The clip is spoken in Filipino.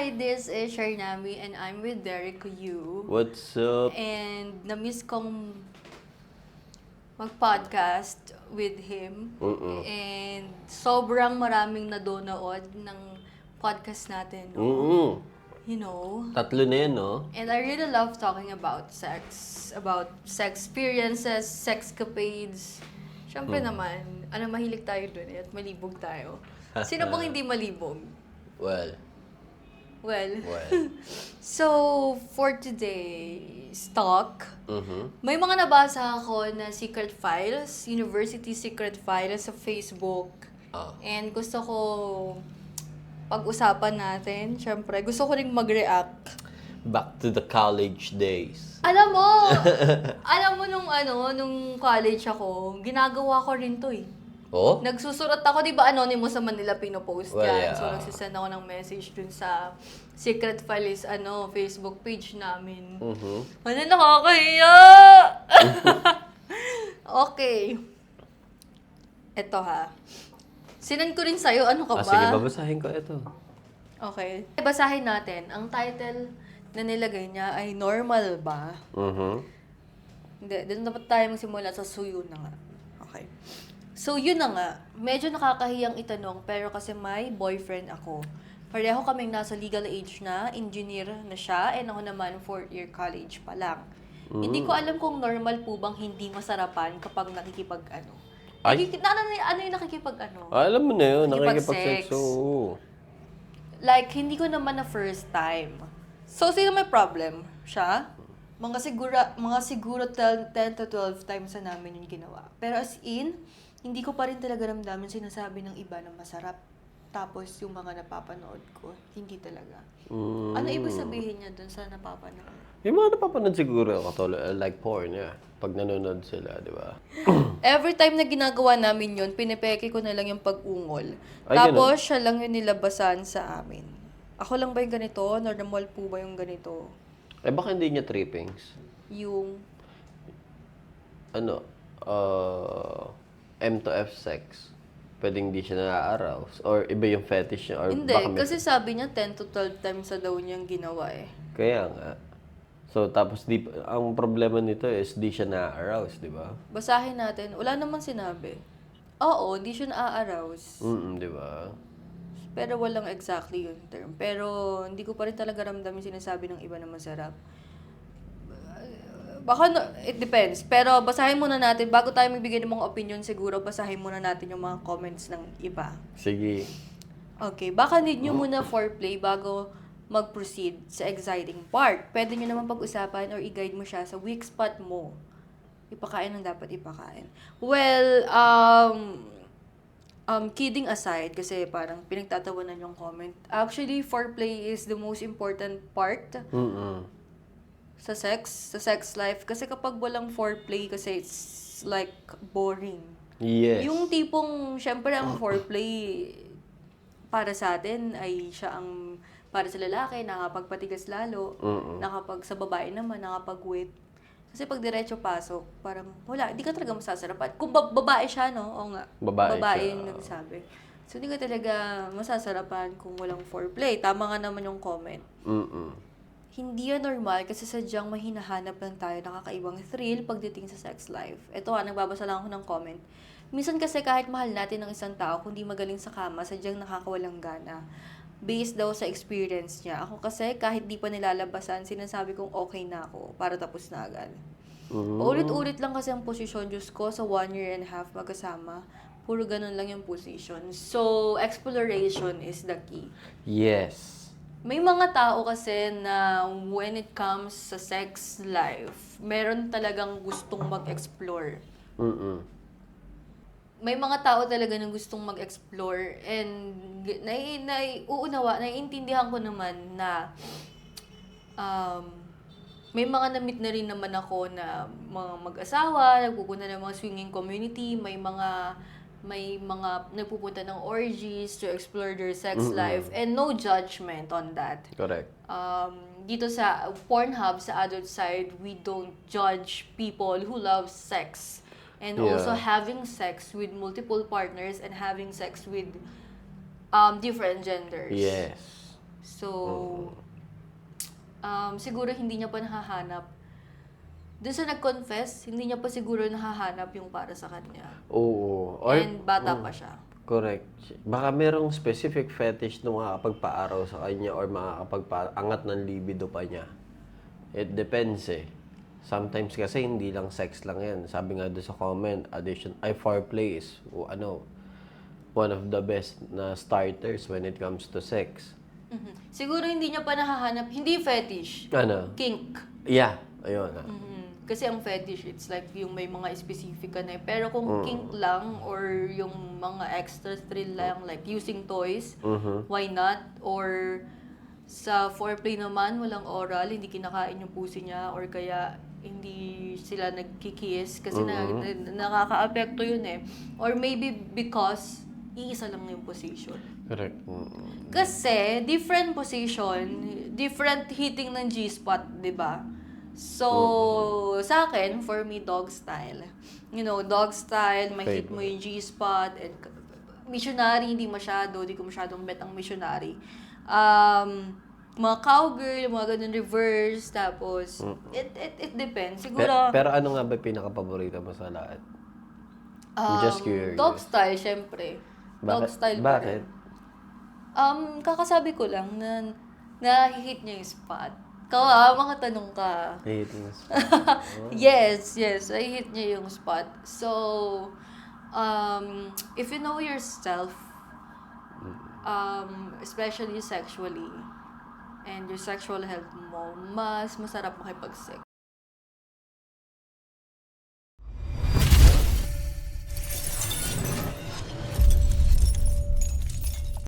Hi, this is Sharnami and I'm with Derek Yu. What's up? And na-miss kong mag-podcast with him. And sobrang maraming nadonood ng podcast natin. No? You know? Tatlo na yan, no? And I really love talking about sex experiences, sexcapades. Siyempre naman, mahilig tayo dun at malibog tayo. Sino bang hindi malibog? Well, Well, so for today's talk, may mga nabasa ako na secret files, university secret files sa Facebook. And gusto ko pag-usapan natin. Siyempre, gusto ko ring mag-react. back to the college days. Alam mo nung college ako, ginagawa ko rin to eh. Oh? Nagsusulat ako, di ba anonymous naman nila pinopost Well, yan. yeah. So, nagsisend ako ng message dun sa secret files, Facebook page namin. Nakakahiya! Okay. Eto ha. Sinend ko rin sa'yo, ano ka ba? Sige, babasahin ko ito. Okay. Basahin natin. Ang title na nilagay niya ay Normal Ba? Hindi, doon dapat tayo magsimula sa suyo na nga. Okay. So, yun na nga. Medyo nakakahiyang itanong, pero kasi may boyfriend ako. Pareho kaming nasa legal age na, engineer na siya, and ako naman 4th year college pa lang. Hindi ko alam kung normal po bang hindi masarapan kapag nakikipag-ano. Ay? Ano yung nakikipag-ano? Alam mo na yun, Nakikipag-sex. nakikipag-sex. Oo. Like, hindi ko naman na first time. So, sino may problem? Siya? Mga siguro 10 to 12 times na namin yung ginawa. Pero as in, hindi ko pa rin talaga ramdam yung sinasabi ng iba na masarap. Tapos yung mga napapanood ko, hindi talaga. Ano ibig sabihin niya dun sa napapanood? Yung mga napapanood siguro, like porn, yeah. Pag nanonood sila, di ba? Every time na ginagawa namin yun, pinipeke ko na lang yung pag-ungol. Ay, Tapos, siya lang yung nilabasan sa amin. Ako lang ba yung ganito? Normal po ba yung ganito? Eh, baka hindi niya trippings. Yung... M to F sex. Pwedeng hindi siya na-arouse. Or iba yung fetish niya. Or Hindi, baka may... kasi sabi niya 10 to 12 times sa daw niyang ginawa eh. Kaya nga. So, tapos ang problema nito is di siya na-arouse, di ba? Basahin natin. Wala naman sinabi. Oo, di siya na-arouse. Di ba? Pero walang exactly yung term. Pero hindi ko pa rin talaga ramdam yung sinasabi ng iba na masarap. Baka, it depends. Pero basahin muna natin. Bago tayo magbigay ng mga opinion, siguro basahin muna natin yung mga comments ng iba. Sige. Okay, baka need nyo muna foreplay bago mag-proceed sa exciting part. Pwede nyo naman pag-usapan or i-guide mo siya sa weak spot mo. Ipakain ang dapat ipakain. Well, kidding aside, kasi parang pinagtatawanan yung comment. Actually, foreplay is the most important part sa sex life. Kasi kapag walang foreplay, kasi it's like boring. Yes. Yung tipong, syempre ang foreplay para sa atin ay siya ang para sa lalaki, nakapagpatigas lalo, sa babae naman, nakapag-wait. Kasi pag diretso pasok, parang wala, hindi ka talaga masasarapan. Kung babae siya, no? O nga, Babae siya. yung nagsabi. So, hindi ka talaga masasarapan kung walang foreplay. Tama nga naman yung comment. Hindi yan normal kasi sadyang may hinahanap lang tayo nakakaibang thrill pagdating sa sex life. Ito nagbabasa lang ako ng comment. Minsan kasi kahit mahal natin ng isang tao, kung di magaling sa kama, sadyang nakakawalang gana. Based daw sa experience niya. Ako kasi kahit di pa nilalabasan, sinasabi kong okay na ako para tapos na agad. Ulit-ulit lang kasi ang posisyon, Diyos ko, sa 1 year and a half magkasama. Puro ganun lang yung position. So, exploration is the key. Yes. May mga tao kasi na when it comes sa sex life, meron talagang gustong mag-explore. May mga tao talaga na gustong mag-explore and naiintindihan ko naman na may mga na-meet na rin naman ako na mga mag-asawa, nagpupunta ng mga swinging community, may mga nagpupunta ng orgies to explore their sex life and no judgment on that. Correct. Dito sa Pornhub, sa adult side, we don't judge people who love sex. And also having sex with multiple partners and having sex with different genders. Yes. So, siguro hindi niya pa nahahanap. Doon sa nag-confess, hindi niya pa siguro nahahanap yung para sa kanya. Oo. And bata pa siya. Correct. Baka merong specific fetish na makakapagpa-araw sa kanya or makakapagpa-angat ng libido pa niya. It depends eh. Sometimes kasi hindi lang sex lang yan. Sabi nga doon sa comment, foreplay is one of the best na starters when it comes to sex. Mhm. Siguro hindi niya pa nahahanap, hindi fetish, Ano? kink. Yeah. Ayun. Kasi ang fetish, it's like yung may mga specific ka na eh. Pero kung kink lang or yung mga extra thrill lang, like using toys, why not? Or sa foreplay naman, walang oral, hindi kinakain yung pusi niya or kaya hindi sila nagkikiss kasi nakaka-apekto yun eh. Or maybe because iisa lang yung position. Correct. Kasi, different position, different hitting ng G-spot, di ba? So, sa akin, for me, dog style. You know, dog style, may hit mo yung G-spot, and missionary, hindi ko masyadong bet ang missionary. Mga cowgirl, mga ganun reverse, tapos, it depends. Siguro, Pero ano nga ba pinaka-paborito mo sa lahat? I'm just curious. dog style, syempre. Dog style pa rin. Bakit? Kakasabi ko lang na nahihit niya yung spot. Mga tanong ka. Hating Yes, nahihit niya yung spot. So, if you know yourself, especially sexually, and your sexual health mo, mas masarap makipag-sex